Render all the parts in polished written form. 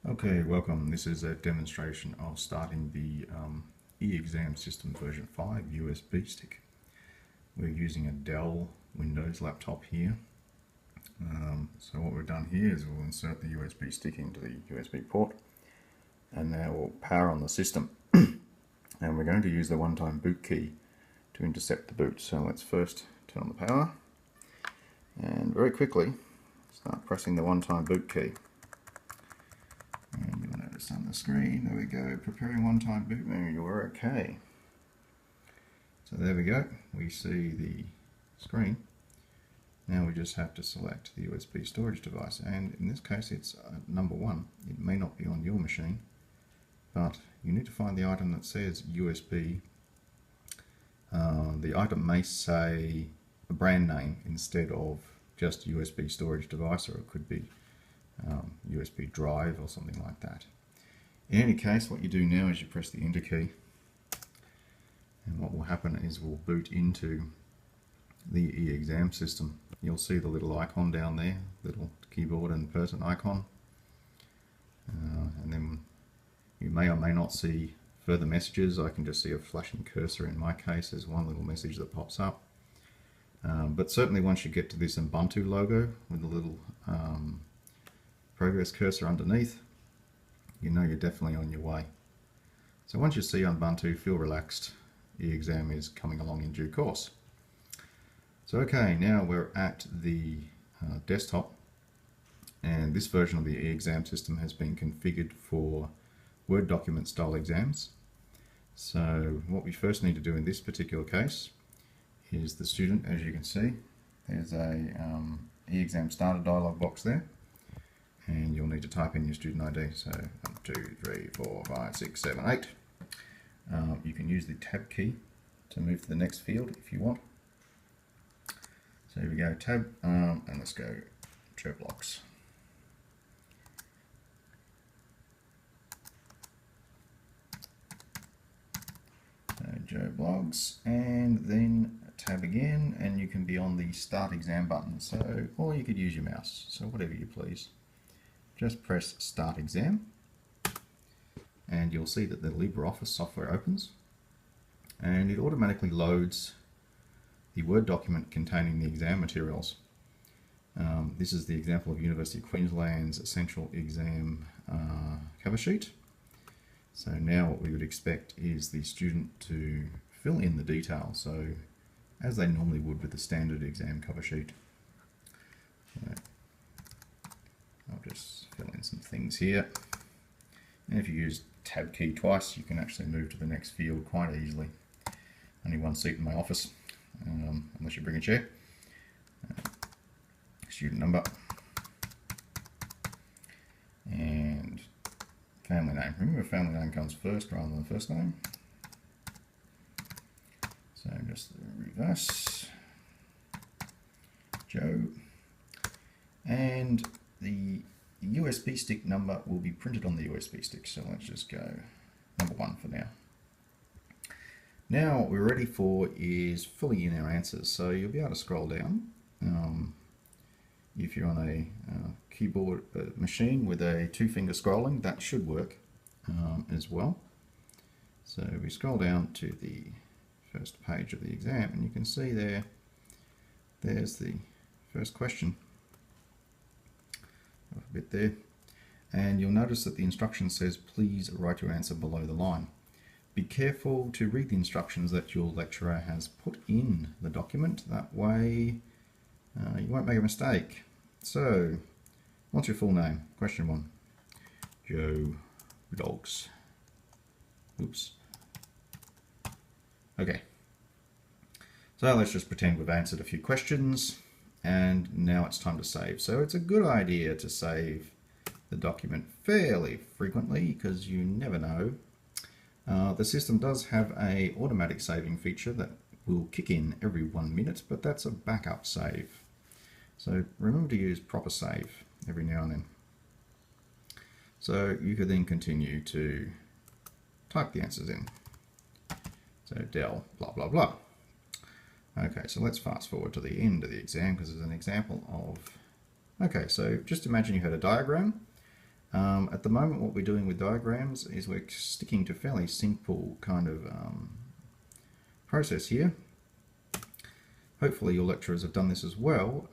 Okay, welcome. This is a demonstration of starting the e-exam system version 5 USB stick. We're using a Dell Windows laptop here. So what we've done here is we'll insert the USB stick into the USB port, and now we'll power on the system. And we're going to use the one-time boot key to intercept the boot. So let's first turn on the power and very quickly start pressing the one-time boot key. And you'll notice on the screen, there we go, preparing one-time boot menu, you're okay. So there we go, we see the screen. Now we just have to select the USB storage device, and in this case it's number 1. It may not be on your machine, but you need to find the item that says USB. The item may say a brand name instead of just USB storage device, or it could be USB drive or something like that. In any case, what you do now is you press the enter key, and what will happen is we'll boot into the e-exam system. You'll see the little icon down there, little keyboard and person icon, and then you may or may not see further messages. I can just see a flashing cursor. In my case, there's one little message that pops up. But certainly once you get to this Ubuntu logo with the little progress cursor underneath, you know you're definitely on your way. So once you see Ubuntu, feel relaxed. E-exam is coming along in due course. So okay, now we're at the desktop, and this version of the e-exam system has been configured for Word document style exams. So what we first need to do in this particular case is the student, as you can see, there's a e-exam starter dialog box there, and you'll need to type in your student ID. So 1, 2, 3, 4, 5, 6, 7, 8. You can use the tab key to move to the next field if you want. So here we go, tab, and let's go Joe Blocks. So Joe Blogs, and then tab again, and you can be on the Start Exam button. So, or you could use your mouse, so whatever you please. Just press Start Exam, and you'll see that the LibreOffice software opens, and it automatically loads the Word document containing the exam materials. This is the example of University of Queensland's Essential Exam cover sheet. So now what we would expect is the student to fill in the details, so as they normally would with the standard exam cover sheet. So I'll just fill in some things here. And if you use tab key twice, you can actually move to the next field quite easily. Only one seat in my office, unless you bring a chair. Student number. And family name. Remember, family name comes first rather than first name. So just the reverse. Joe. And the USB stick number will be printed on the USB stick. So let's just go number 1 for now. Now what we're ready for is filling in our answers. So you'll be able to scroll down. If you're on a keyboard machine with a 2-finger scrolling, that should work as well. So we scroll down to the first page of the exam, and you can see there's the first question. Off a bit there. And you'll notice that the instruction says, please write your answer below the line. Be careful to read the instructions that your lecturer has put in the document. That way you won't make a mistake. So, what's your full name? Question 1. Joe Dogs. Oops. Okay. So let's just pretend we've answered a few questions, and now it's time to save. So it's a good idea to save the document fairly frequently, because you never know. The system does have an automatic saving feature that will kick in every 1 minute, but that's a backup save. So remember to use proper save every now and then. So you could then continue to type the answers in. So Dell, blah, blah, blah. Okay, so let's fast forward to the end of the exam, because there's an example of... Okay, so just imagine you had a diagram, At the moment what we're doing with diagrams is we're sticking to fairly simple kind of process here. Hopefully your lecturers have done this as well.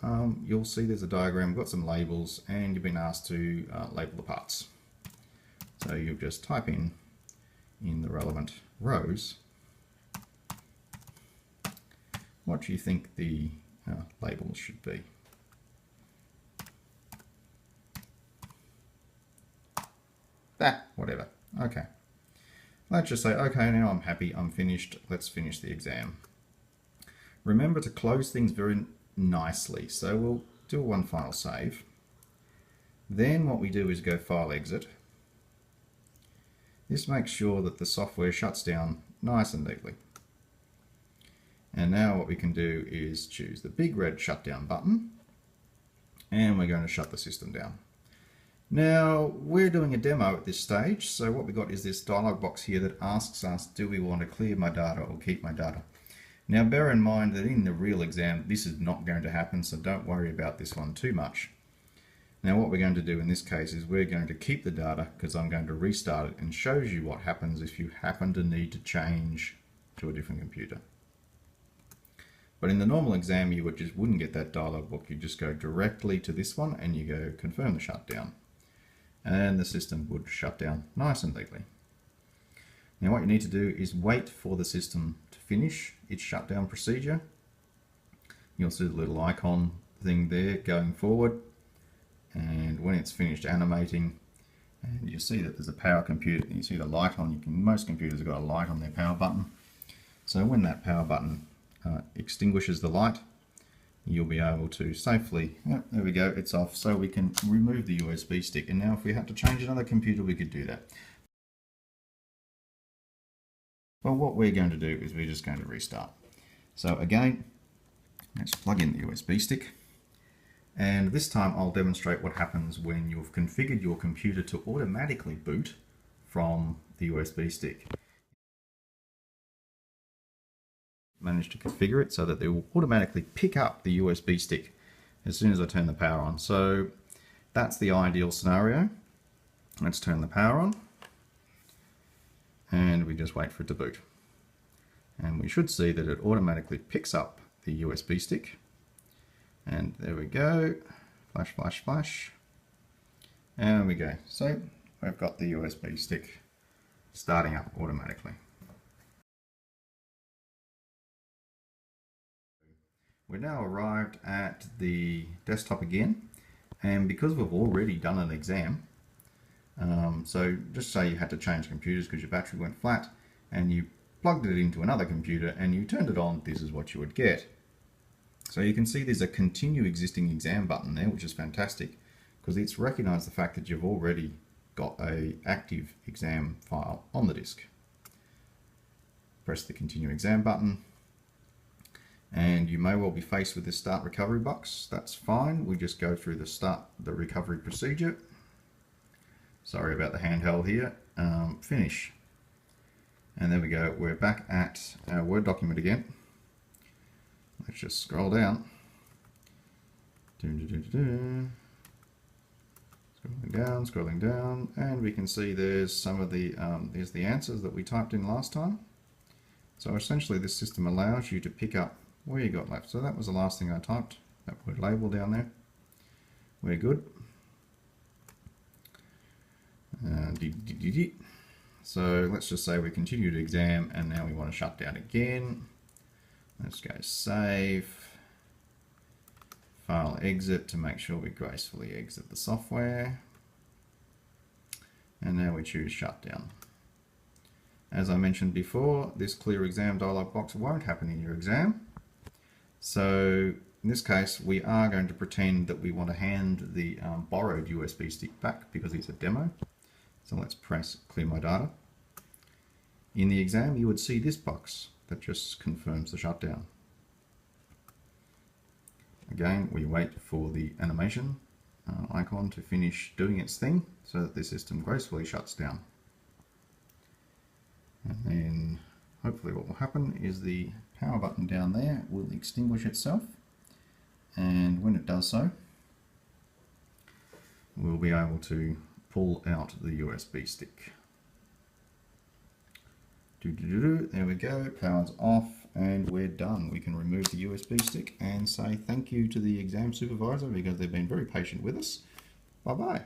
You'll see there's a diagram, got some labels, and you've been asked to label the parts. So you'll just type in the relevant rows what you think the labels should be. Whatever. Okay. Let's just say, okay, now I'm happy, I'm finished, let's finish the exam. Remember to close things very nicely, so we'll do one final save. Then what we do is go File Exit. This makes sure that the software shuts down nice and neatly. And now what we can do is choose the big red shutdown button, and we're going to shut the system down. Now we're doing a demo at this stage, so what we got is this dialog box here that asks us, do we want to clear my data or keep my data? Now bear in mind that in the real exam this is not going to happen, so don't worry about this one too much. Now what we're going to do in this case is we're going to keep the data, because I'm going to restart it and shows you what happens if you happen to need to change to a different computer. But in the normal exam you wouldn't get that dialog box, you just go directly to this one and you go confirm the shutdown. And the system would shut down nice and neatly. Now what you need to do is wait for the system to finish its shutdown procedure. You'll see the little icon thing there going forward, and when it's finished animating, and you see that there's a power computer, you see the light on. Most computers have got a light on their power button. So when that power button extinguishes the light, you'll be able to safely, there we go, it's off, so we can remove the USB stick. And now if we had to change another computer, we could do that. Well, what we're going to do is we're just going to restart. So again, let's plug in the USB stick, and this time I'll demonstrate what happens when you've configured your computer to automatically boot from the USB stick. Managed to configure it so that they will automatically pick up the USB stick as soon as I turn the power on. So that's the ideal scenario. Let's turn the power on and we just wait for it to boot. And we should see that it automatically picks up the USB stick. And there we go. Flash, flash, flash. And we go. So we've got the USB stick starting up automatically. We're now arrived at the desktop again, and because we've already done an exam, so just say you had to change computers because your battery went flat and you plugged it into another computer and you turned it on, this is what you would get. So you can see there's a continue existing exam button there, which is fantastic because it's recognized the fact that you've already got an active exam file on the disk. Press the continue exam button. And you may well be faced with this start recovery box. That's fine. We just go through the recovery procedure. Sorry about the handheld here. Finish. And there we go. We're back at our Word document again. Let's just scroll down. Scrolling down, and we can see there's some of the there's the answers that we typed in last time. So essentially, this system allows you to pick up where you got left. So that was the last thing I typed, that word label down there. We're good. So let's just say we continue to exam and now we want to shut down again. Let's go save, file exit to make sure we gracefully exit the software. And now we choose shutdown. As I mentioned before, this clear exam dialog box won't happen in your exam. So in this case, we are going to pretend that we want to hand the borrowed USB stick back because it's a demo. So let's press clear my data. In the exam, you would see this box that just confirms the shutdown. Again, we wait for the animation icon to finish doing its thing so that the system gracefully shuts down. And then hopefully what will happen is the power button down there will extinguish itself, and when it does so, we'll be able to pull out the USB stick. There we go, power's off and we're done. We can remove the USB stick and say thank you to the exam supervisor because they've been very patient with us. Bye bye.